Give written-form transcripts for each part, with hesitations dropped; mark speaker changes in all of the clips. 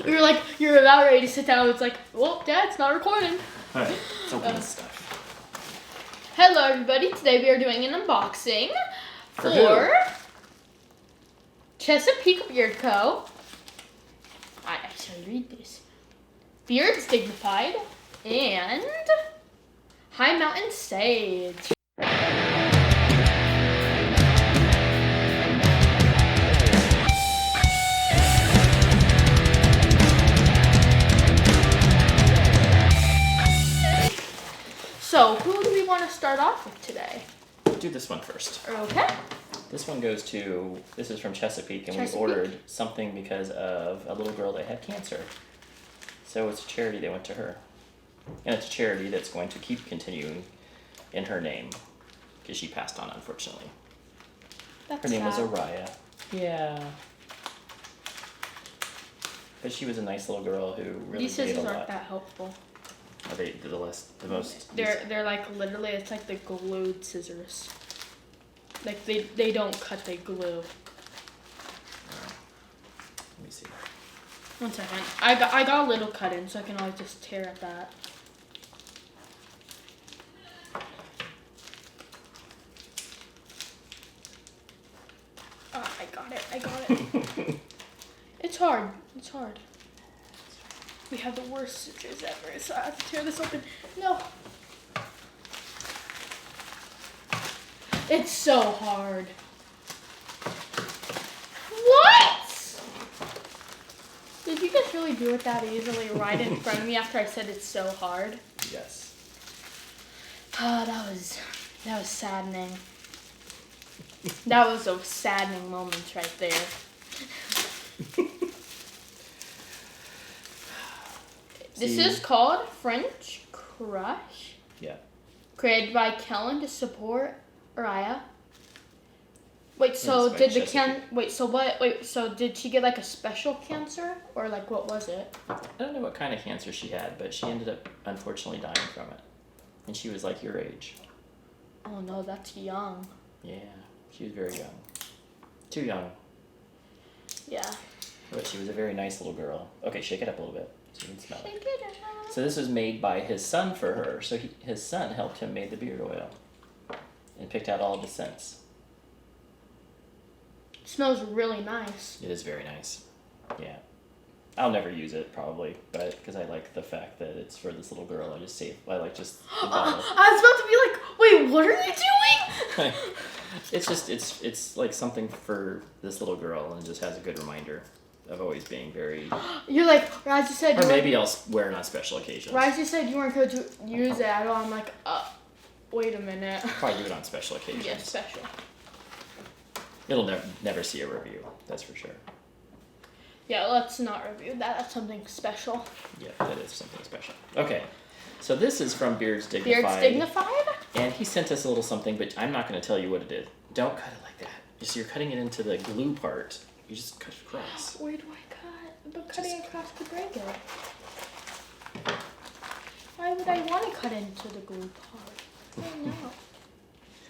Speaker 1: you're about ready to sit down. It's like, well, Dad's not recording.
Speaker 2: All right, let's open this stuff.
Speaker 1: Hello, everybody. Today we are doing an unboxing for Chesapeake Beard Co. I actually read this. Beards Dignified and High Mountain Sage. So, who do we want to start off with today?
Speaker 2: Do this one first.
Speaker 1: Okay.
Speaker 2: This one goes to, this is from Chesapeake, and we ordered something because of a little girl that had cancer. So it's a charity that went to her. And it's a charity that's going to keep continuing in her name, because she passed on, unfortunately.
Speaker 1: That's
Speaker 2: her name was
Speaker 1: sad.
Speaker 2: Araya. Yeah. But she was a nice little girl who really
Speaker 1: These
Speaker 2: gave
Speaker 1: scissors
Speaker 2: a lot.
Speaker 1: aren't that helpful.
Speaker 2: Are they the most?
Speaker 1: They're like literally, it's like the glued scissors. Like they don't cut, they glue.
Speaker 2: Let me see.
Speaker 1: 1 second. I got a little cut in, so I can always just tear at that. Oh, I got it. It's hard. It's hard. We have the worst scissors ever, so I have to tear this open. No. It's so hard. What? Did you just really do it that easily right in front of me after I said it's so hard?
Speaker 2: Yes.
Speaker 1: Oh, that was saddening. That was a saddening moment right there. This is called French Crush.
Speaker 2: Yeah.
Speaker 1: Created by Caden to support Araya. Wait, so did so did she get like a special cancer or like what was it?
Speaker 2: I don't know what kind of cancer she had, but she ended up unfortunately dying from it. And she was like your age.
Speaker 1: Oh no, that's young.
Speaker 2: Yeah, she was very young. Too young.
Speaker 1: Yeah.
Speaker 2: But she was a very nice little girl. Okay, shake it up a little bit so you can smell it.
Speaker 1: Shake it up.
Speaker 2: So this was made by his son for her. So his son helped him make the beard oil and picked out all of the scents.
Speaker 1: It smells really nice.
Speaker 2: It is very nice. Yeah. I'll never use it probably, but because I like the fact that it's for this little girl. I like just the bottle.
Speaker 1: I was about to be like, wait, what are you doing?
Speaker 2: It's like something for this little girl, and it just has a good reminder of always being very.
Speaker 1: You're like, Raj, you said.
Speaker 2: Or maybe I'll wear it on special occasions.
Speaker 1: Raj, you said you weren't going to use it at all. I'm like, wait a minute.
Speaker 2: I'll probably do it on special occasions.
Speaker 1: Yeah, special.
Speaker 2: It'll never see a review. That's for sure.
Speaker 1: Yeah, let's not review that. That's something special.
Speaker 2: Yeah, that is something special. Okay, so this is from Beards Dignified.
Speaker 1: Beards Dignified?
Speaker 2: And he sent us a little something, but I'm not going to tell you what it is. Don't cut it like that. So you're cutting it into the glue part. You just cut it across.
Speaker 1: Where do I cut? But cutting across could break it. Why would I want to cut into the glue part? I don't know.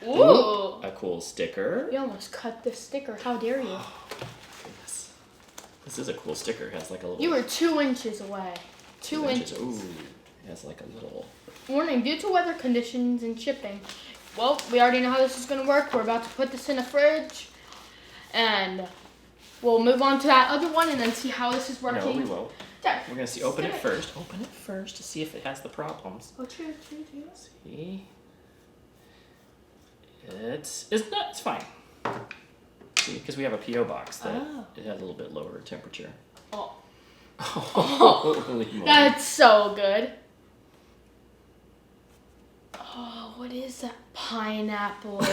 Speaker 1: Ooh!
Speaker 2: A cool sticker.
Speaker 1: You almost cut the sticker. How dare you?
Speaker 2: Oh, goodness. This is a cool sticker. It has like a little...
Speaker 1: You were 2 inches away. 2 inches.
Speaker 2: Ooh. It has like a little...
Speaker 1: Warning, due to weather conditions and shipping. Well, we already know how this is going to work. We're about to put this in the fridge. And we'll move on to that other one and then see how this is working.
Speaker 2: No, we won't.
Speaker 1: There.
Speaker 2: We're going to see. Open it first. Open it first to see if it has the problems.
Speaker 1: Oh, true.
Speaker 2: See? It's fine. See, because we have a P.O. box that it has a little bit lower temperature.
Speaker 1: Oh.
Speaker 2: Holy moly.
Speaker 1: That's so good. Oh, what is that? Pineapple.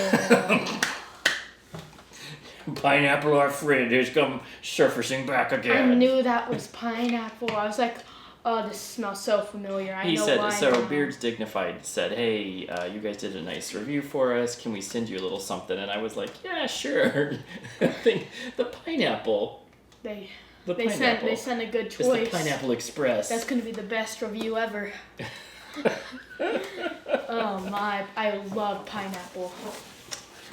Speaker 2: Pineapple or fridge has come surfacing back again.
Speaker 1: I knew that was pineapple. I was like, oh, this smells so familiar.
Speaker 2: He said, so Beards Dignified said, hey, you guys did a nice review for us. Can we send you a little something? And I was like, yeah, sure. The pineapple.
Speaker 1: They sent a good choice.
Speaker 2: It's the Pineapple Express.
Speaker 1: That's going to be the best review ever. Oh my, I love pineapple.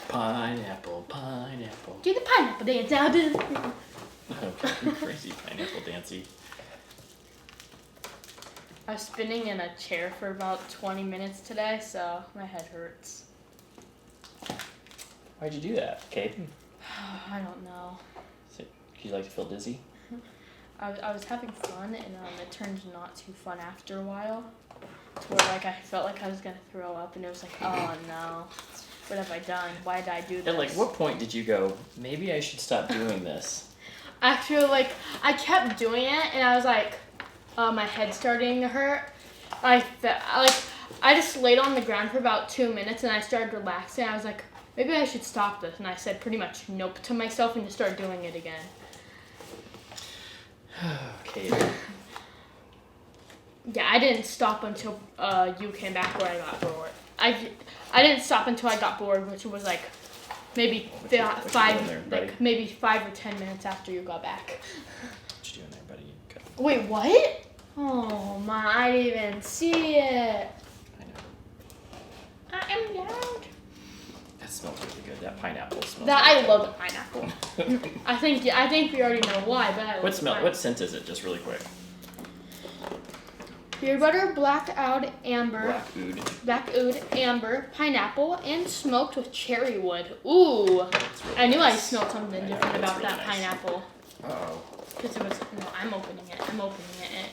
Speaker 2: Pineapple.
Speaker 1: Do the pineapple dance now, dude.
Speaker 2: Okay, crazy pineapple dancey.
Speaker 1: I was spinning in a chair for about 20 minutes today, so my head hurts.
Speaker 2: Why'd you do that, Caden?
Speaker 1: I don't know.
Speaker 2: So, you like to feel dizzy?
Speaker 1: I was having fun, and it turned not too fun after a while. To where like I felt like I was gonna throw up, and it was like, oh no, what have I done? Why did I do this?
Speaker 2: At like what point did you go, maybe I should stop doing this?
Speaker 1: Actually, like I kept doing it, and I was like, my head's starting to hurt. I just laid on the ground for about 2 minutes, and I started relaxing. I was like, maybe I should stop this, and I said pretty much nope to myself and just started doing it again.
Speaker 2: Okay.
Speaker 1: Yeah, I didn't stop until you came back or I got bored. I didn't stop until I got bored, which was like maybe maybe 5 or 10 minutes after you got back.
Speaker 2: What you doing there, buddy? Go.
Speaker 1: Wait, what? Oh my, I didn't even see it.
Speaker 2: I know.
Speaker 1: I am loud.
Speaker 2: That smells really good. That pineapple smells.
Speaker 1: I
Speaker 2: really
Speaker 1: love the pineapple. I think we already know why, but I love
Speaker 2: What scent is it? Just really quick.
Speaker 1: Beard butter, black oud, amber,
Speaker 2: Black oud,
Speaker 1: amber, pineapple, and smoked with cherry wood. Ooh,
Speaker 2: really
Speaker 1: I knew
Speaker 2: nice.
Speaker 1: I smelled something different about that pineapple.
Speaker 2: Uh-oh.
Speaker 1: Because it was, no, I'm opening it.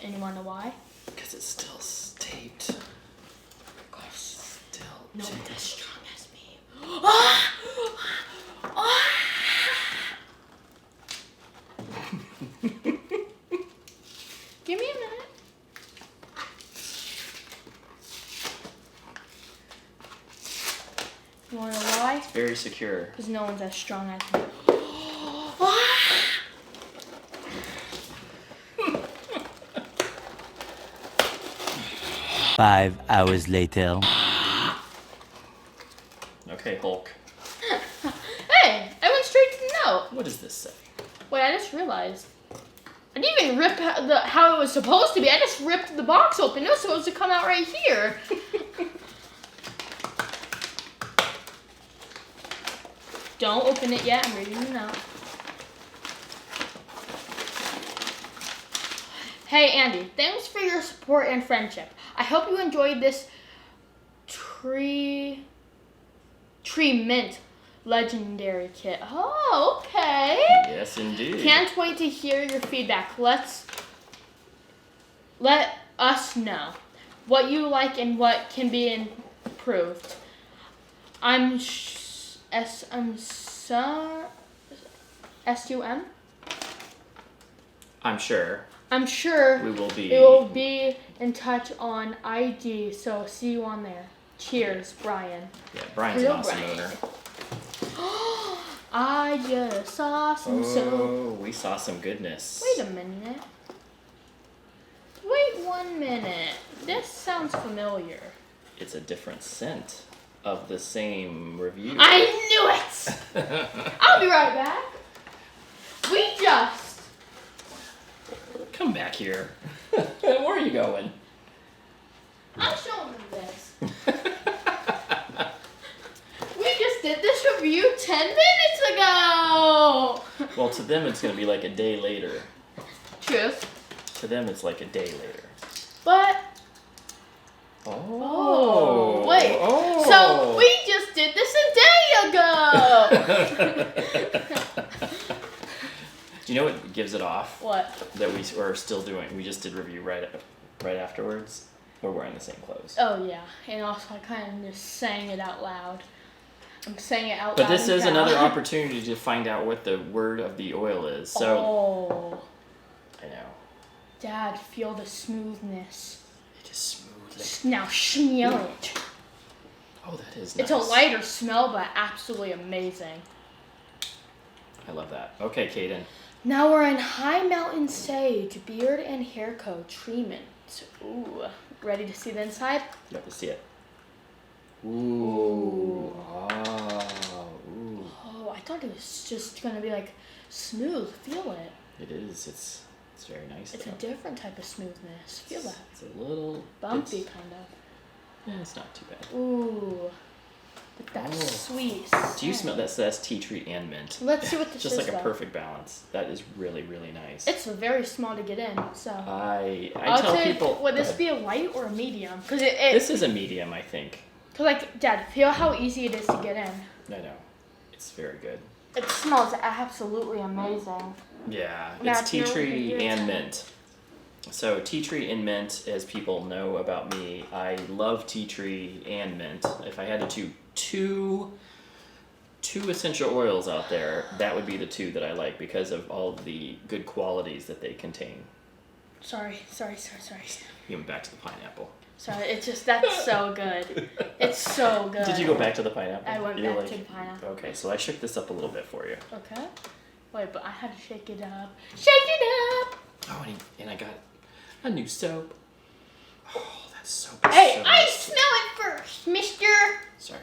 Speaker 1: And you want to know why?
Speaker 2: Because it's still taped.
Speaker 1: Gosh,
Speaker 2: Still
Speaker 1: no
Speaker 2: taped.
Speaker 1: one's as strong as me. Ah! Ah! Give me a minute. You want to know why?
Speaker 2: It's very secure.
Speaker 1: Because no one's as strong as me.
Speaker 3: 5 hours later.
Speaker 2: Okay, Hulk.
Speaker 1: Hey, I went straight to the note.
Speaker 2: What does this say?
Speaker 1: Wait, I just realized. I didn't even rip how it was supposed to be. I just ripped the box open. It was supposed to come out right here. Don't open it yet. I'm reading it now. Hey, Andy. Thanks for your support and friendship. I hope you enjoyed this tree mint legendary kit. Oh, okay.
Speaker 2: Yes, indeed.
Speaker 1: Can't wait to hear your feedback. Let us know what you like and what can be improved. I'm SUM. I'm sure
Speaker 2: we will
Speaker 1: be in touch on IG. So see you on there. Cheers, Brian.
Speaker 2: Yeah, Brian's an awesome
Speaker 1: Brian.
Speaker 2: owner.
Speaker 1: I just saw some soap.
Speaker 2: Oh, we saw some goodness.
Speaker 1: Wait a minute. Wait 1 minute. This sounds familiar.
Speaker 2: It's a different scent of the same review.
Speaker 1: I knew it! I'll be right back. We just...
Speaker 2: Come back here. Where are you going?
Speaker 1: I'm showing them this. We just did this review 10 minutes ago!
Speaker 2: Well, to them it's going to be like a day later.
Speaker 1: Truth.
Speaker 2: To them it's like a day later.
Speaker 1: But...
Speaker 2: Oh.
Speaker 1: Wait.
Speaker 2: Oh.
Speaker 1: So we just did this a day ago!
Speaker 2: Do you know what gives it off?
Speaker 1: What?
Speaker 2: That we are still doing. We just did review right afterwards. We're wearing the same clothes.
Speaker 1: Oh yeah, and also I kind of just sang it out loud. I'm saying it out loud.
Speaker 2: But this is
Speaker 1: proud.
Speaker 2: another opportunity to find out what the word of the oil is. So.
Speaker 1: Oh.
Speaker 2: I know.
Speaker 1: Dad, feel the smoothness.
Speaker 2: It is smooth.
Speaker 1: Now smell it.
Speaker 2: Oh, that is
Speaker 1: It's
Speaker 2: nice.
Speaker 1: a lighter smell, but absolutely amazing.
Speaker 2: I love that. Okay, Caden.
Speaker 1: Now we're in High Mountain Sage Beard and Hair Co. treatment. Ooh, ready to see the inside?
Speaker 2: You have to see it. Ooh. Oh. Ooh.
Speaker 1: Oh, I thought it was just gonna be like smooth. Feel it.
Speaker 2: It is. It's very nice.
Speaker 1: It's
Speaker 2: though.
Speaker 1: a different type of smoothness. Feel that.
Speaker 2: It's a little
Speaker 1: Bumpy kind of.
Speaker 2: Yeah, it's not too bad.
Speaker 1: Ooh. That's sweet.
Speaker 2: Do you smell that? So that's tea tree and mint.
Speaker 1: Let's see what this
Speaker 2: Just
Speaker 1: is.
Speaker 2: like a
Speaker 1: though.
Speaker 2: perfect balance. That is really, really nice.
Speaker 1: It's very small to get in, so.
Speaker 2: I
Speaker 1: I'll
Speaker 2: tell
Speaker 1: say,
Speaker 2: people.
Speaker 1: would
Speaker 2: go
Speaker 1: this
Speaker 2: ahead.
Speaker 1: be a light or a medium? Because
Speaker 2: This is a medium, I think.
Speaker 1: Cause like, Dad, feel how easy it is to get in.
Speaker 2: I know. It's very good.
Speaker 1: It smells absolutely amazing.
Speaker 2: Yeah,
Speaker 1: Now,
Speaker 2: it's tea tree
Speaker 1: here,
Speaker 2: and mint. So tea tree and mint, as people know about me, I love tea tree and mint. If I had to choose two essential oils out there, that would be the two that I like because of all of the good qualities that they contain.
Speaker 1: Sorry.
Speaker 2: You went back to the pineapple.
Speaker 1: Sorry, it's just, that's so good. It's so good.
Speaker 2: Did you go back to the pineapple?
Speaker 1: I went
Speaker 2: You're
Speaker 1: back to the pineapple.
Speaker 2: Okay, so I shook this up a little bit for you.
Speaker 1: Okay. Wait, but I had to shake it up. Shake it up!
Speaker 2: Oh, and I got a new soap. Oh, that soap is
Speaker 1: Hey,
Speaker 2: so
Speaker 1: I
Speaker 2: nice.
Speaker 1: smell it first, mister!
Speaker 2: Sorry.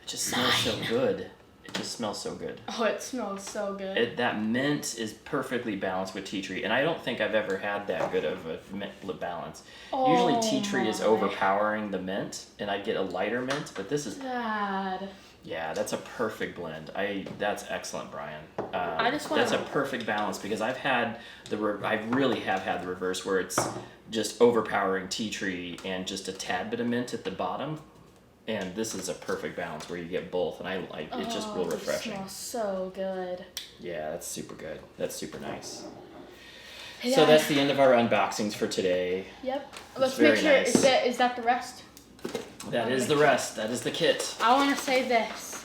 Speaker 2: It just smells so good. It just smells so good.
Speaker 1: Oh, it smells so good.
Speaker 2: That mint is perfectly balanced with tea tree, and I don't think I've ever had that good of a mint balance. Usually tea tree is
Speaker 1: my.
Speaker 2: overpowering the mint, and I get a lighter mint, but this is,
Speaker 1: Dad.
Speaker 2: yeah, that's a perfect blend. That's excellent, Brian.
Speaker 1: I just wanna-
Speaker 2: That's a perfect balance because I really have had the reverse where it's just overpowering tea tree and just a tad bit of mint at the bottom. And this is a perfect balance where you get both, and it's just real refreshing.
Speaker 1: It smells so good.
Speaker 2: Yeah, that's super good. That's super nice.
Speaker 1: Yeah.
Speaker 2: So that's the end of our unboxings for today.
Speaker 1: Yep. Let's
Speaker 2: very
Speaker 1: make sure,
Speaker 2: nice.
Speaker 1: is that the rest?
Speaker 2: That is the rest. That is the kit.
Speaker 1: I want to say this.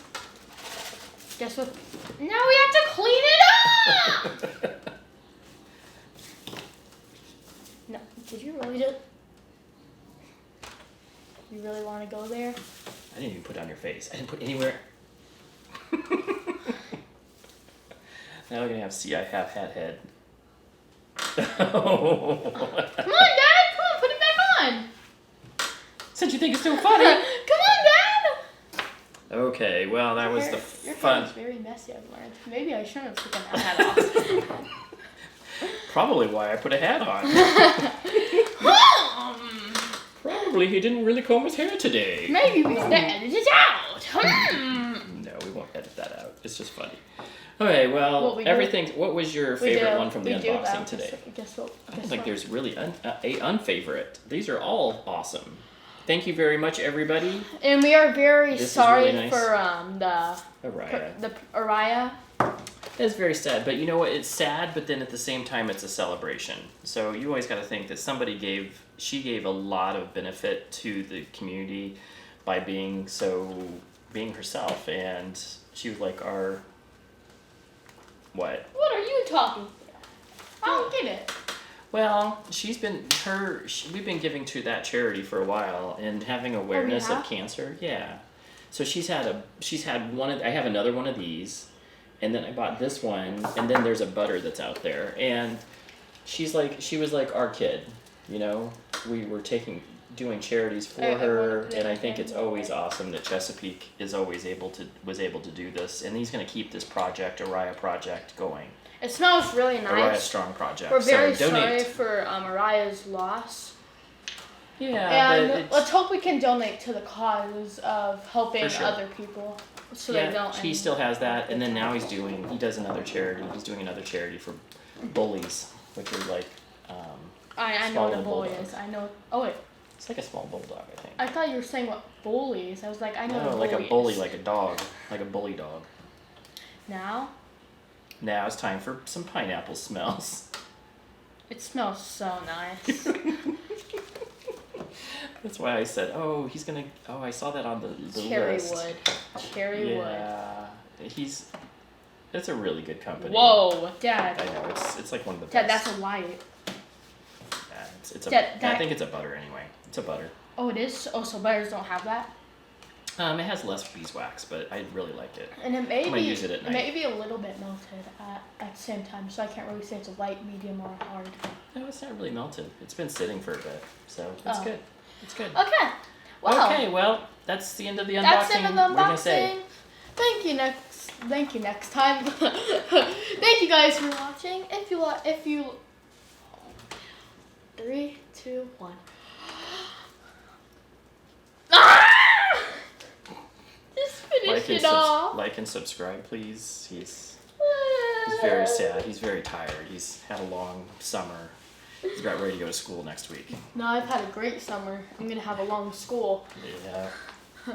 Speaker 1: Guess what? Now we have to clean it up! No, did you really just... You really want to go there?
Speaker 2: I didn't even put it on your face. I didn't put anywhere. Now we're gonna have I have hat head.
Speaker 1: Come on, Dad! Come on, put it back on!
Speaker 2: Since you think it's so funny.
Speaker 1: Come on, Dad!
Speaker 2: Okay, well that was the
Speaker 1: Your
Speaker 2: fun.
Speaker 1: hair is very messy, I've learned. Maybe I shouldn't have taken that hat off.
Speaker 2: Probably why I put a hat on. Probably he didn't really comb his hair today.
Speaker 1: Maybe we should edit it out.
Speaker 2: No, we won't edit that out. It's just funny. Okay, well, what was your favorite one from the unboxing today? I don't think there's really a unfavorite. These are all awesome. Thank you very much, everybody.
Speaker 1: And we are very sorry
Speaker 2: really nice.
Speaker 1: For the Araya.
Speaker 2: It's very sad, but you know what? It's sad, but then at the same time, it's a celebration. So you always got to think that she gave a lot of benefit to the community by being herself, and she was like our. What?
Speaker 1: What are you talking about? I don't get it.
Speaker 2: Well, we've been giving to that charity for a while and having awareness of cancer. Yeah. So I have another one of these, and then I bought this one, and then there's a butter that's out there, and she was like our kid, you know. We were doing charities for her, and I think it's always awesome that Chesapeake was able to do this, and he's going to keep this Araya project going.
Speaker 1: It smells really nice.
Speaker 2: Araya Strong project.
Speaker 1: We're very
Speaker 2: so donate.
Speaker 1: sorry for Araya's loss.
Speaker 2: Yeah,
Speaker 1: and let's hope we can donate to the cause of helping other people, so they don't.
Speaker 2: He still has that, and then now he does another charity. He's doing another charity for bullies, which is like.
Speaker 1: I know what a bully is. I know. Oh wait.
Speaker 2: It's like a small bulldog, I think.
Speaker 1: I thought you were saying what bullies. I was like, I know what a
Speaker 2: like
Speaker 1: bully
Speaker 2: a bully,
Speaker 1: is.
Speaker 2: like a dog, like a bully dog.
Speaker 1: Now
Speaker 2: it's time for some pineapple smells.
Speaker 1: it smells so nice.
Speaker 2: That's why I said, I saw that on the
Speaker 1: Cherry
Speaker 2: list.
Speaker 1: wood. Cherry wood.
Speaker 2: Yeah, it's a really good company.
Speaker 1: Whoa, Dad.
Speaker 2: I know, it's like one of the
Speaker 1: Dad,
Speaker 2: best.
Speaker 1: that's a light.
Speaker 2: I think it's a butter anyway. It's a butter.
Speaker 1: Oh, it is? Oh, so butters don't have that?
Speaker 2: It has less beeswax, but I really like it.
Speaker 1: And it may
Speaker 2: I'm gonna use it at night.
Speaker 1: It may be a little bit melted at the same time, so I can't really say it's a light, medium, or hard.
Speaker 2: No, it's not really melted. It's been sitting for a bit, so it's good. It's good.
Speaker 1: Okay. Well.
Speaker 2: Okay, well, that's the end of the unboxing.
Speaker 1: That's the end of the unboxing.
Speaker 2: What are you gonna say?
Speaker 1: Thank you next time. Thank you guys for watching. If you 3, 2, 1. Ah! Just
Speaker 2: Like and subscribe, please. He's very sad. He's very tired. He's had a long summer. He's about ready to go to school next week.
Speaker 1: No, I've had a great summer. I'm gonna have a long school.
Speaker 2: Yeah.